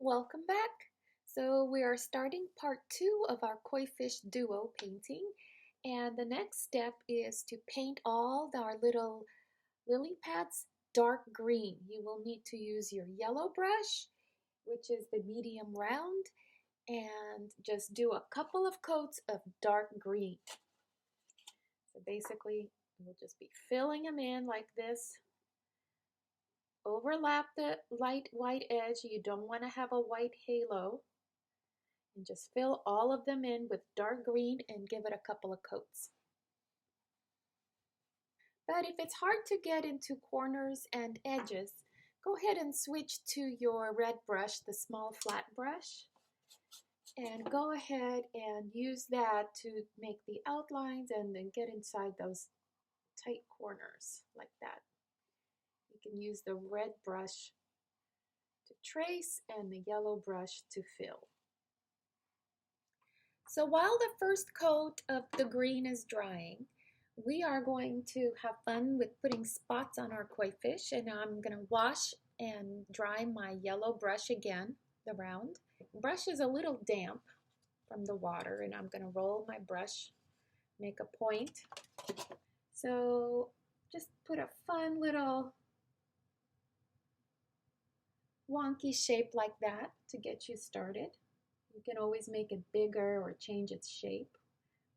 Welcome back. So we are starting part 2 of our koi fish duo painting, and the next step is to paint all our little lily pads dark green. You will need to use your yellow brush, which is the medium round, and just do a couple of coats of dark green. So basically, we'll just be filling them in like this. Overlap the light white edge. You don't want to have a white halo. And just fill all of them in with dark green and give it a couple of coats. But if it's hard to get into corners and edges, go ahead and switch to your red brush, the small flat brush, and go ahead and use that to make the outlines and then get inside those tight corners like that. You can use the red brush to trace and the yellow brush to fill. So while the first coat of the green is drying, we are going to have fun with putting spots on our koi fish, and I'm going to wash and dry my yellow brush again, the round. The brush is a little damp from the water, and I'm going to roll my brush, make a point. So just put a fun little wonky shape like that to get you started. You can always make it bigger or change its shape.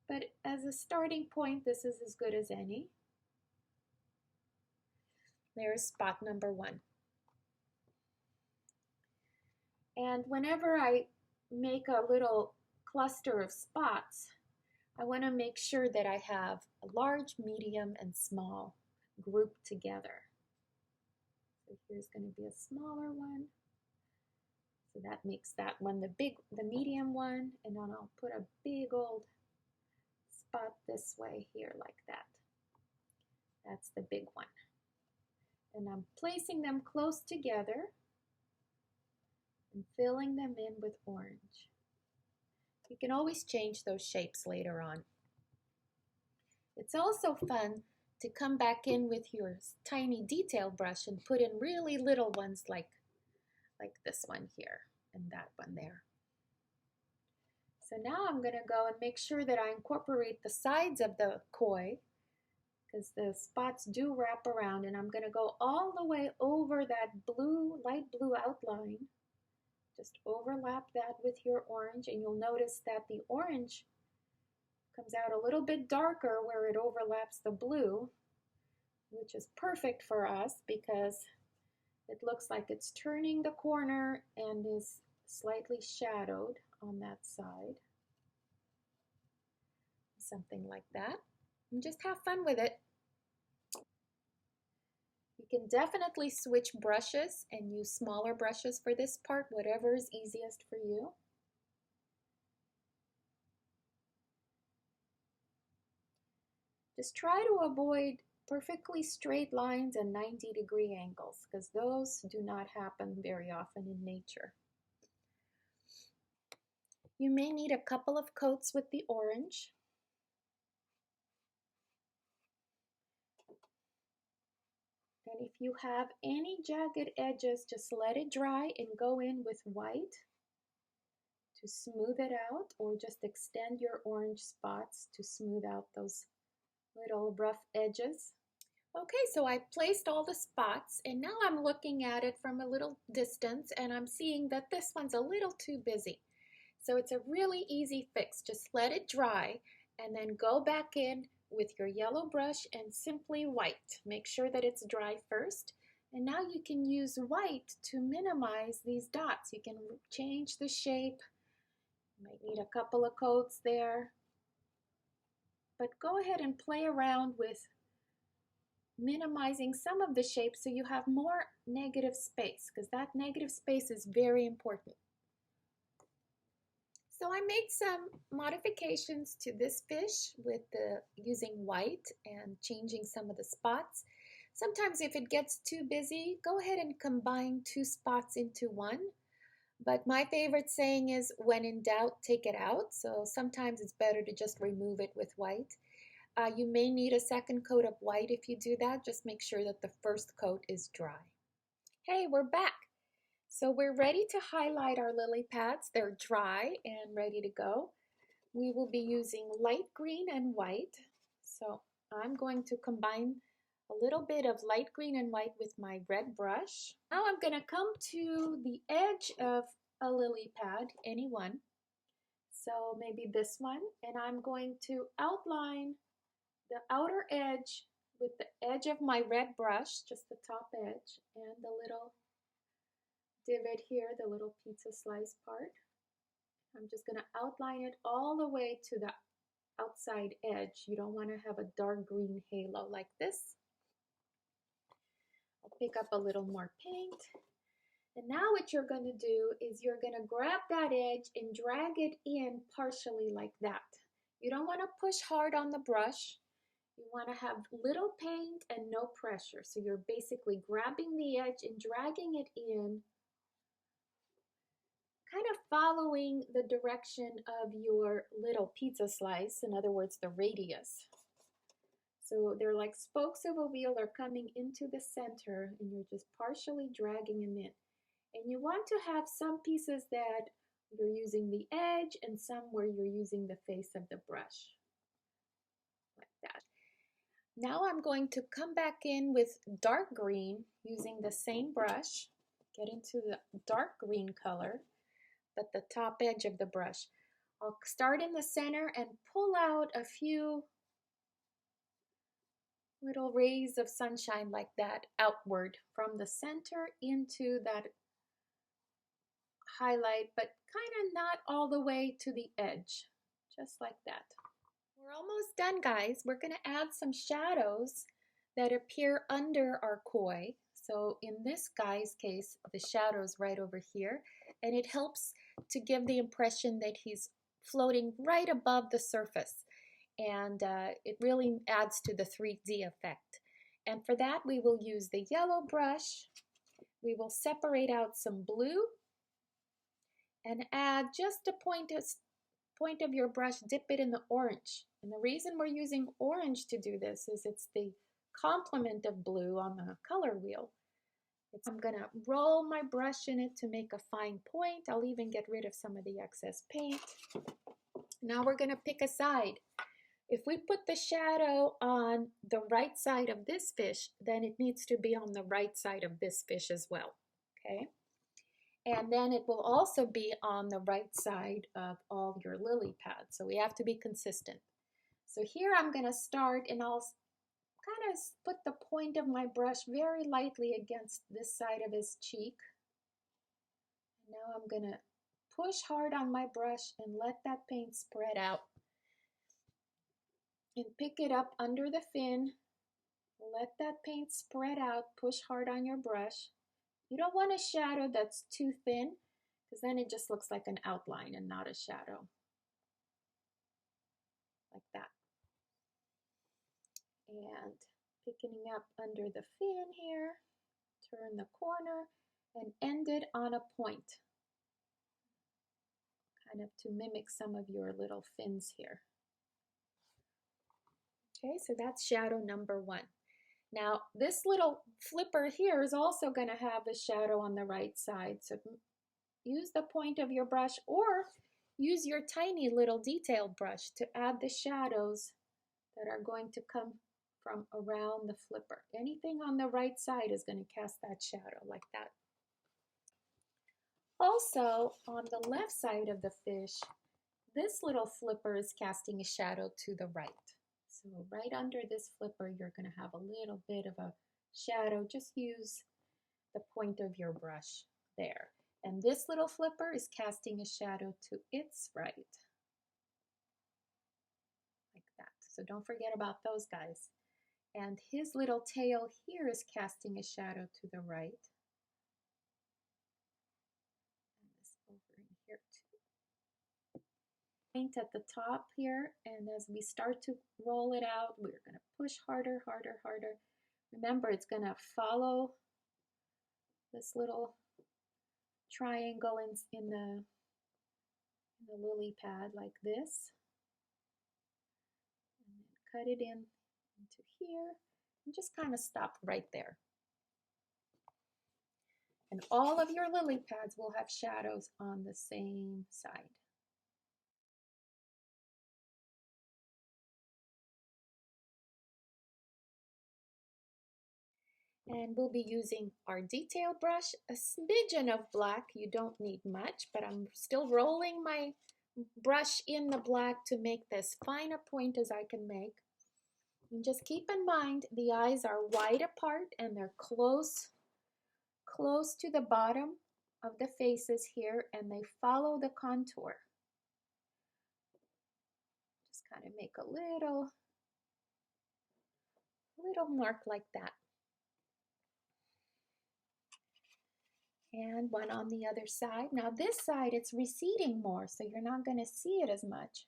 But as a starting point, this is as good as any. There's spot number 1. And whenever I make a little cluster of spots, I want to make sure that I have a large, medium, and small grouped together. So here's going to be a smaller one. So that makes that one the medium one, and then I'll put a big old spot this way here like that. That's the big one. And I'm placing them close together and filling them in with orange. You can always change those shapes later on. It's also fun to come back in with your tiny detail brush and put in really little ones like this one here and that one there. So now I'm going to go and make sure that I incorporate the sides of the koi, because the spots do wrap around, and I'm going to go all the way over that light blue outline. Just overlap that with your orange, and you'll notice that the orange comes out a little bit darker where it overlaps the blue, which is perfect for us because it looks like it's turning the corner and is slightly shadowed on that side. Something like that. And just have fun with it. You can definitely switch brushes and use smaller brushes for this part, whatever is easiest for you. Just try to avoid perfectly straight lines and 90-degree angles, because those do not happen very often in nature. You may need a couple of coats with the orange. And if you have any jagged edges, just let it dry and go in with white to smooth it out, or just extend your orange spots to smooth out those little rough edges. Okay, so I placed all the spots, and now I'm looking at it from a little distance, and I'm seeing that this one's a little too busy. So it's a really easy fix. Just let it dry and then go back in with your yellow brush and simply white. Make sure that it's dry first. And now you can use white to minimize these dots. You can change the shape. You might need a couple of coats there. But go ahead and play around with minimizing some of the shapes so you have more negative space, because that negative space is very important. So I made some modifications to this fish with using white and changing some of the spots. Sometimes if it gets too busy, go ahead and combine 2 spots into one. But my favorite saying is, when in doubt, take it out. So sometimes it's better to just remove it with white. You may need a second coat of white if you do that. Just make sure that the first coat is dry. Hey, we're back. So we're ready to highlight our lily pads. They're dry and ready to go. We will be using light green and white. So I'm going to combine a little bit of light green and white with my red brush. Now I'm going to come to the edge of a lily pad, any one. So maybe this one, and I'm going to outline the outer edge with the edge of my red brush, just the top edge, and the little divot here, the little pizza slice part. I'm just going to outline it all the way to the outside edge. You don't want to have a dark green halo like this. I'll pick up a little more paint. And now what you're going to do is you're going to grab that edge and drag it in partially like that. You don't want to push hard on the brush. You want to have little paint and no pressure. So you're basically grabbing the edge and dragging it in, kind of following the direction of your little pizza slice, in other words, the radius. So they're like spokes of a wheel are coming into the center, and you're just partially dragging them in. And you want to have some pieces that you're using the edge and some where you're using the face of the brush, like that. Now I'm going to come back in with dark green using the same brush, get into the dark green color, but the top edge of the brush. I'll start in the center and pull out a few little rays of sunshine like that outward from the center into that highlight, but kind of not all the way to the edge, just like that. We're almost done, guys. We're going to add some shadows that appear under our koi. So in this guy's case, the shadow's right over here, and it helps to give the impression that he's floating right above the surface. And it really adds to the 3D effect. And for that, we will use the yellow brush. We will separate out some blue and add just a point of your brush, dip it in the orange. And the reason we're using orange to do this is it's the complement of blue on the color wheel. I'm gonna roll my brush in it to make a fine point. I'll even get rid of some of the excess paint. Now we're gonna pick a side. If we put the shadow on the right side of this fish, then it needs to be on the right side of this fish as well, okay? And then it will also be on the right side of all your lily pads. So we have to be consistent. So here I'm going to start, and I'll kind of put the point of my brush very lightly against this side of his cheek. Now I'm going to push hard on my brush and let that paint spread out. And pick it up under the fin. Let that paint spread out. Push hard on your brush. You don't want a shadow that's too thin, because then it just looks like an outline and not a shadow. Like that. And picking up under the fin here, turn the corner, and end it on a point. Kind of to mimic some of your little fins here. Okay, so that's shadow number one. Now, this little flipper here is also going to have a shadow on the right side. So use the point of your brush or use your tiny little detailed brush to add the shadows that are going to come from around the flipper. Anything on the right side is going to cast that shadow like that. Also, on the left side of the fish, this little flipper is casting a shadow to the right. So right under this flipper, you're going to have a little bit of a shadow. Just use the point of your brush there. And this little flipper is casting a shadow to its right. Like that. So don't forget about those guys. And his little tail here is casting a shadow to the right. And this over in here too. Paint at the top here, and as we start to roll it out, we're going to push harder, harder, harder. Remember, it's going to follow this little triangle in the lily pad like this. And then cut it in into here and just kind of stop right there. And all of your lily pads will have shadows on the same side. And we'll be using our detail brush, a smidgen of black. You don't need much, but I'm still rolling my brush in the black to make this fine a point as I can make. And just keep in mind the eyes are wide apart and they're close to the bottom of the faces here, and they follow the contour. Just kind of make a little mark like that. And one on the other side. Now this side, it's receding more, so you're not going to see it as much.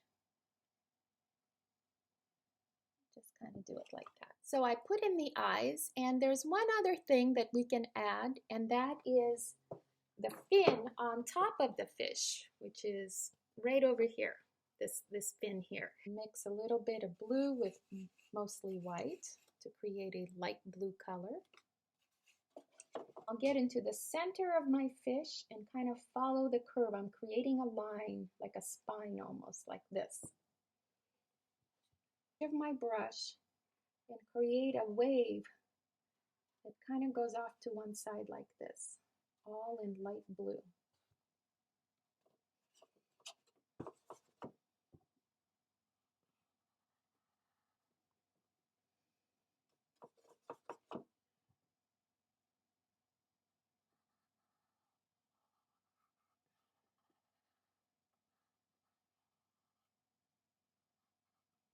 Just kind of do it like that. So I put in the eyes, and there's one other thing that we can add, and that is the fin on top of the fish, which is right over here, this fin here. Mix a little bit of blue with mostly white to create a light blue color. I'll get into the center of my fish and kind of follow the curve. I'm creating a line, like a spine almost, like this. Of my brush and create a wave that kind of goes off to one side like this, all in light blue.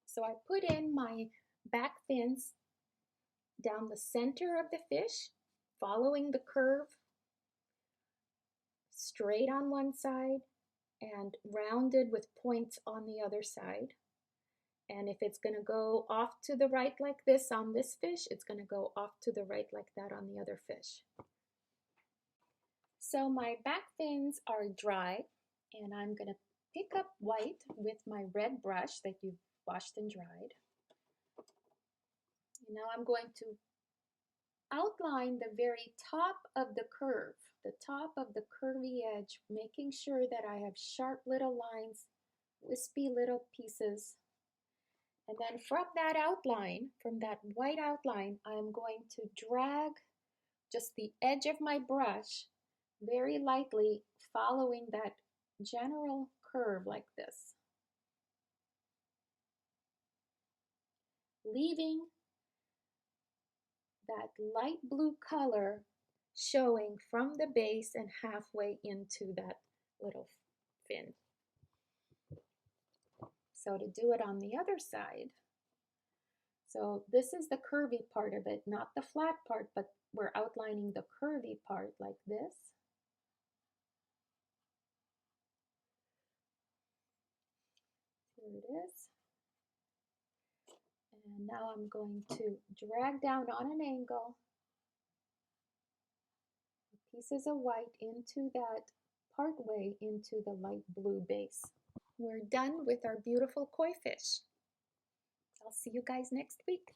So I put in my back fins down the center of the fish, following the curve, straight on one side and rounded with points on the other side. And if it's going to go off to the right like this on this fish, it's going to go off to the right like that on the other fish. So my back fins are dry, and I'm going to pick up white with my red brush that you've washed and dried. And now I'm going to outline the very top of the curve, the top of the curvy edge, making sure that I have sharp little lines, wispy little pieces. And then from that outline, from that white outline, I'm going to drag just the edge of my brush very lightly, following that general curve like this, leaving that light blue color showing from the base and halfway into that little fin. So to do it on the other side, so this is the curvy part of it, not the flat part, but we're outlining the curvy part like this. Here it is. And now I'm going to drag down on an angle pieces of white into that part way into the light blue base. We're done with our beautiful koi fish. I'll see you guys next week.